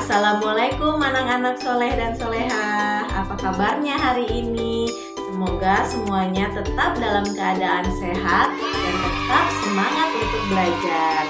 Assalamualaikum anak-anak soleh dan solehah. Apa kabarnya hari ini? Semoga semuanya tetap dalam keadaan sehat dan tetap semangat untuk belajar.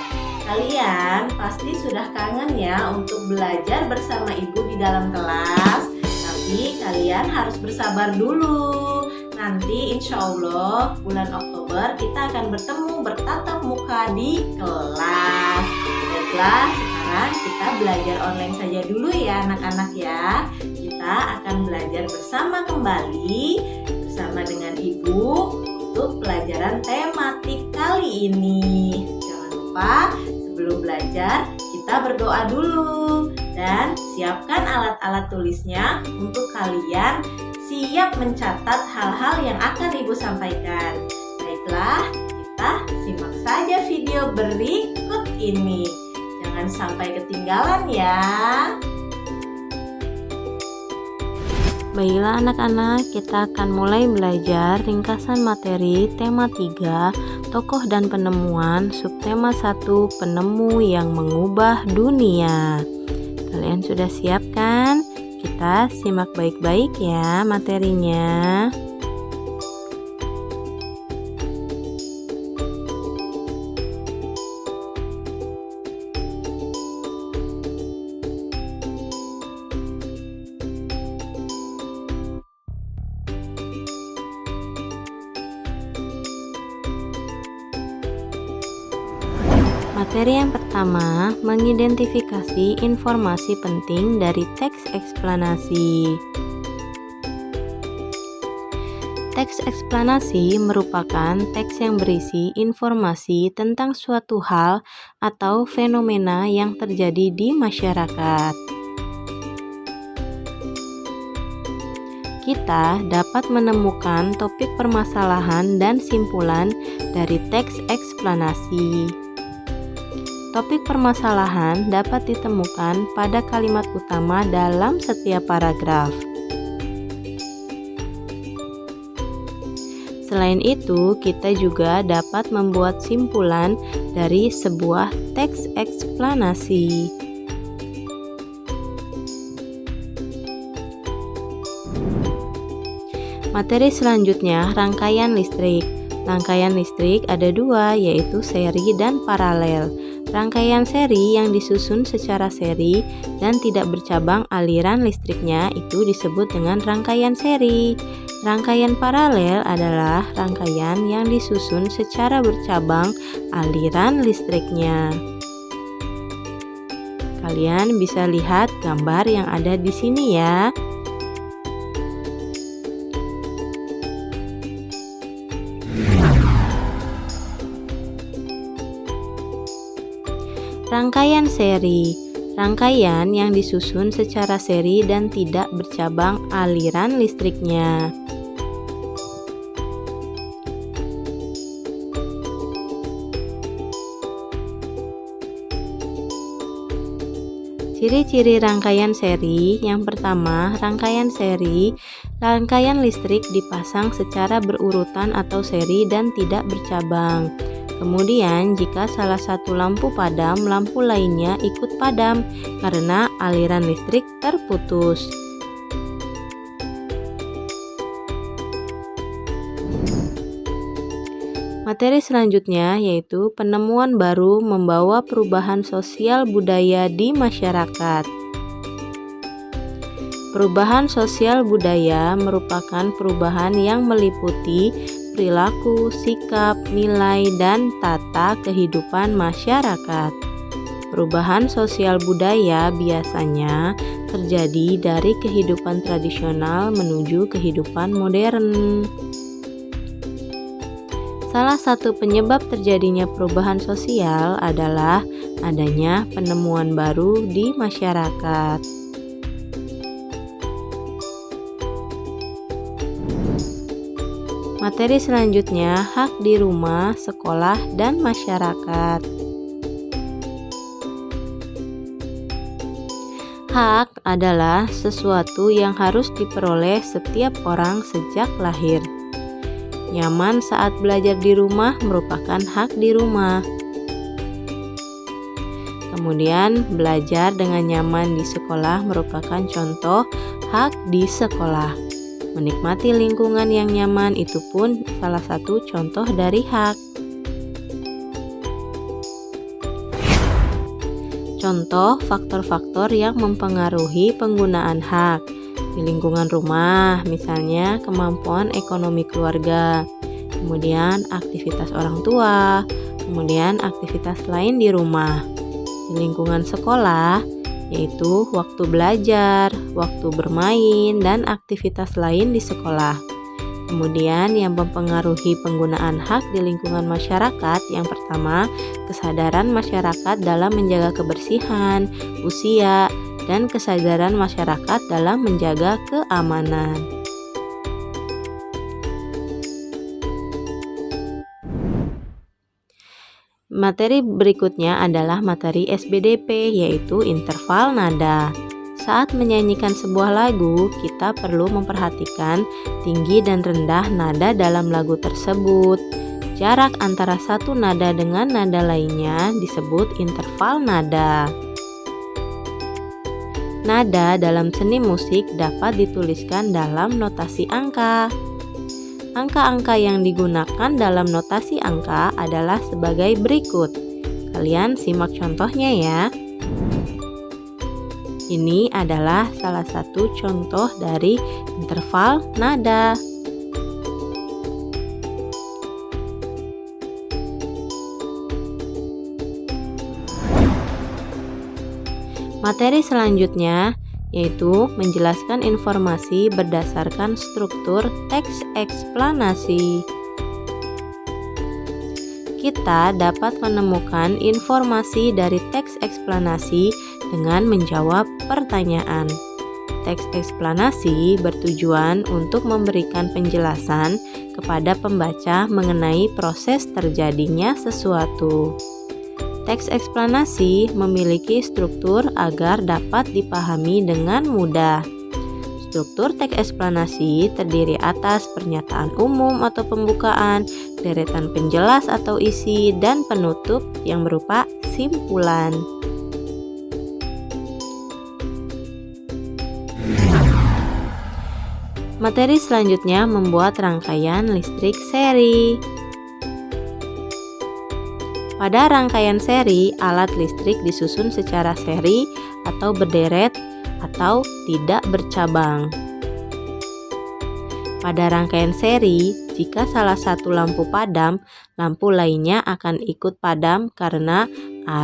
Kalian pasti sudah kangen ya untuk belajar bersama ibu di dalam kelas. Tapi kalian harus bersabar dulu. Nanti insya Allah bulan Oktober kita akan bertemu bertatap muka di kelas. Baiklah, sekarang kita belajar online saja dulu ya anak-anak ya. Kita akan belajar bersama kembali bersama dengan ibu untuk pelajaran tematik kali ini. Jangan lupa sebelum belajar kita berdoa dulu dan siapkan alat-alat tulisnya untuk kalian siap mencatat hal-hal yang akan ibu sampaikan. Baiklah, kita simak saja video berikut ini. Jangan sampai ketinggalan ya. Baiklah anak-anak, kita akan mulai belajar ringkasan materi tema 3, tokoh dan penemuan, subtema 1, penemu yang mengubah dunia. Kalian sudah siap kan? Kita simak baik-baik ya materinya. Materi yang pertama, mengidentifikasi informasi penting dari teks eksplanasi. Teks eksplanasi merupakan teks yang berisi informasi tentang suatu hal atau fenomena yang terjadi di masyarakat. Kita dapat menemukan topik permasalahan dan simpulan dari teks eksplanasi. Topik permasalahan dapat ditemukan pada kalimat utama dalam setiap paragraf. Selain itu, kita juga dapat membuat simpulan dari sebuah teks eksplanasi. Materi selanjutnya, rangkaian listrik. Rangkaian listrik ada dua, yaitu seri dan paralel. Rangkaian seri yang disusun secara seri dan tidak bercabang aliran listriknya itu disebut dengan rangkaian seri. Rangkaian paralel adalah rangkaian yang disusun secara bercabang aliran listriknya. Kalian bisa lihat gambar yang ada di sini ya. Rangkaian seri, rangkaian yang disusun secara seri dan tidak bercabang aliran listriknya. Ciri-ciri rangkaian seri. Yang pertama, rangkaian listrik dipasang secara berurutan atau seri dan tidak bercabang. Kemudian, jika salah satu lampu padam, lampu lainnya ikut padam karena aliran listrik terputus. Materi selanjutnya yaitu penemuan baru membawa perubahan sosial budaya di masyarakat. Perubahan sosial budaya merupakan perubahan yang meliputi perilaku, sikap, nilai, dan tata kehidupan masyarakat. Perubahan sosial budaya biasanya terjadi dari kehidupan tradisional menuju kehidupan modern. Salah satu penyebab terjadinya perubahan sosial adalah adanya penemuan baru di masyarakat. Materi selanjutnya, hak di rumah, sekolah, dan masyarakat. Hak adalah sesuatu yang harus diperoleh setiap orang sejak lahir. Nyaman saat belajar di rumah merupakan hak di rumah. Kemudian, belajar dengan nyaman di sekolah merupakan contoh hak di sekolah. Menikmati lingkungan yang nyaman itu pun salah satu contoh dari hak. Contoh faktor-faktor yang mempengaruhi penggunaan hak di lingkungan rumah, misalnya kemampuan ekonomi keluarga, kemudian aktivitas orang tua, kemudian aktivitas lain di rumah. Di lingkungan sekolah, yaitu waktu belajar, waktu bermain, dan aktivitas lain di sekolah. Kemudian yang mempengaruhi penggunaan hak di lingkungan masyarakat, yang pertama, kesadaran masyarakat dalam menjaga kebersihan, usia, dan kesadaran masyarakat dalam menjaga keamanan. Materi berikutnya adalah materi SBDP, yaitu interval nada. Saat menyanyikan sebuah lagu, kita perlu memperhatikan tinggi dan rendah nada dalam lagu tersebut. Jarak antara satu nada dengan nada lainnya disebut interval nada. Nada dalam seni musik dapat dituliskan dalam notasi angka. Angka-angka yang digunakan dalam notasi angka adalah sebagai berikut. Kalian simak contohnya ya. Ini adalah salah satu contoh dari interval nada. Materi selanjutnya yaitu menjelaskan informasi berdasarkan struktur teks eksplanasi. Kita dapat menemukan informasi dari teks eksplanasi dengan menjawab pertanyaan. Teks eksplanasi bertujuan untuk memberikan penjelasan kepada pembaca mengenai proses terjadinya sesuatu. Teks eksplanasi memiliki struktur agar dapat dipahami dengan mudah. Struktur teks eksplanasi terdiri atas pernyataan umum atau pembukaan, deretan penjelas atau isi, dan penutup yang berupa simpulan. Materi selanjutnya membuat rangkaian listrik seri. Pada rangkaian seri, alat listrik disusun secara seri atau berderet atau tidak bercabang. Pada rangkaian seri, jika salah satu lampu padam, lampu lainnya akan ikut padam karena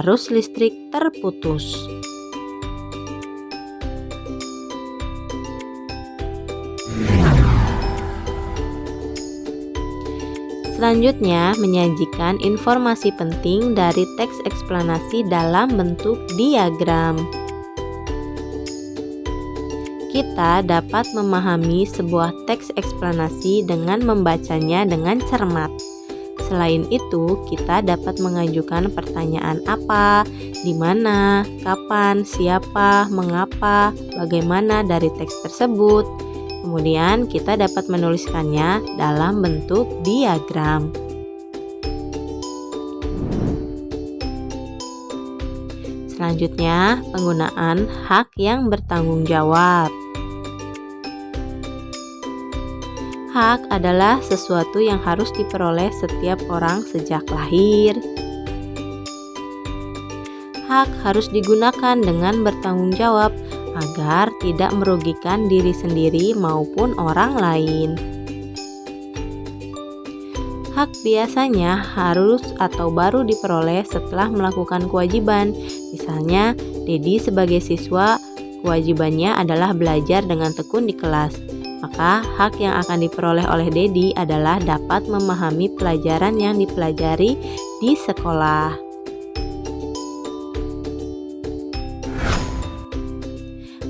arus listrik terputus. Selanjutnya, menyajikan informasi penting dari teks eksplanasi dalam bentuk diagram. Kita dapat memahami sebuah teks eksplanasi dengan membacanya dengan cermat. Selain itu, kita dapat mengajukan pertanyaan apa, di mana, kapan, siapa, mengapa, bagaimana dari teks tersebut. Kemudian kita dapat menuliskannya dalam bentuk diagram. Selanjutnya, penggunaan hak yang bertanggung jawab. Hak adalah sesuatu yang harus diperoleh setiap orang sejak lahir. Hak harus digunakan dengan bertanggung jawab agar tidak merugikan diri sendiri maupun orang lain. Hak biasanya harus atau baru diperoleh setelah melakukan kewajiban. Misalnya, Dedi sebagai siswa, kewajibannya adalah belajar dengan tekun di kelas. Maka, hak yang akan diperoleh oleh Dedi adalah dapat memahami pelajaran yang dipelajari di sekolah.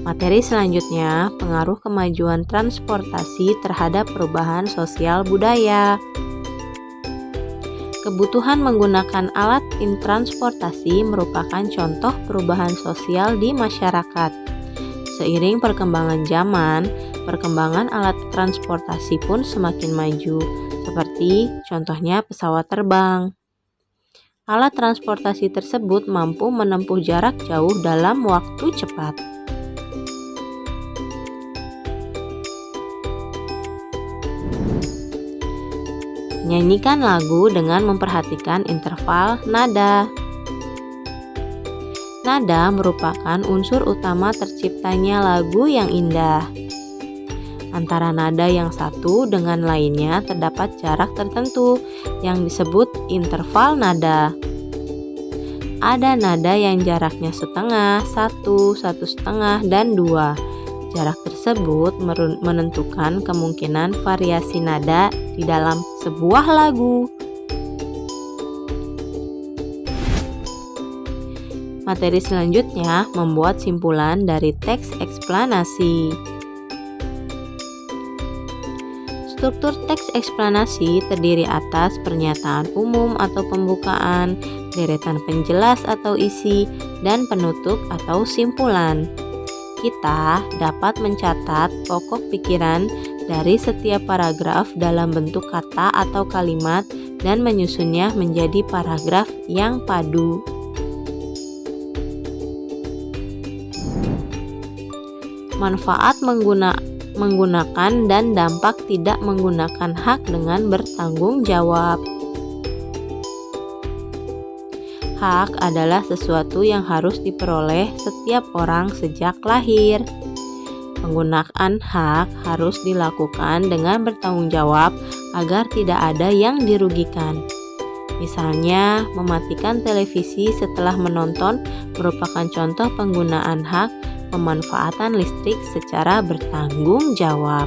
Materi selanjutnya, pengaruh kemajuan transportasi terhadap perubahan sosial budaya. Kebutuhan menggunakan alat transportasi merupakan contoh perubahan sosial di masyarakat. Seiring perkembangan zaman, perkembangan alat transportasi pun semakin maju, seperti contohnya pesawat terbang. Alat transportasi tersebut mampu menempuh jarak jauh dalam waktu cepat. Nyanyikan lagu dengan memperhatikan interval nada. Nada merupakan unsur utama terciptanya lagu yang indah. Antara nada yang satu dengan lainnya terdapat jarak tertentu yang disebut interval nada. Ada nada yang jaraknya setengah, satu setengah, dan 2. Jarak tersebut menentukan kemungkinan variasi nada di dalam sebuah lagu. Materi selanjutnya membuat simpulan dari teks eksplanasi. Struktur teks eksplanasi terdiri atas pernyataan umum atau pembukaan, deretan penjelas atau isi, dan penutup atau simpulan. Kita dapat mencatat pokok pikiran dari setiap paragraf dalam bentuk kata atau kalimat dan menyusunnya menjadi paragraf yang padu. Manfaat menggunakan dan dampak tidak menggunakan hak dengan bertanggung jawab. Hak adalah sesuatu yang harus diperoleh setiap orang sejak lahir. Penggunaan hak harus dilakukan dengan bertanggung jawab agar tidak ada yang dirugikan. Misalnya, mematikan televisi setelah menonton merupakan contoh penggunaan hak pemanfaatan listrik secara bertanggung jawab.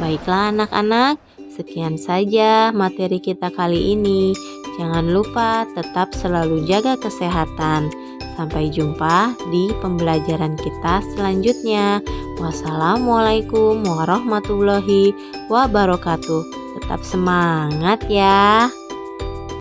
Baiklah anak-anak, sekian saja materi kita kali ini. Jangan lupa tetap selalu jaga kesehatan. Sampai jumpa di pembelajaran kita selanjutnya. Wassalamualaikum warahmatullahi wabarakatuh. Tetap semangat ya.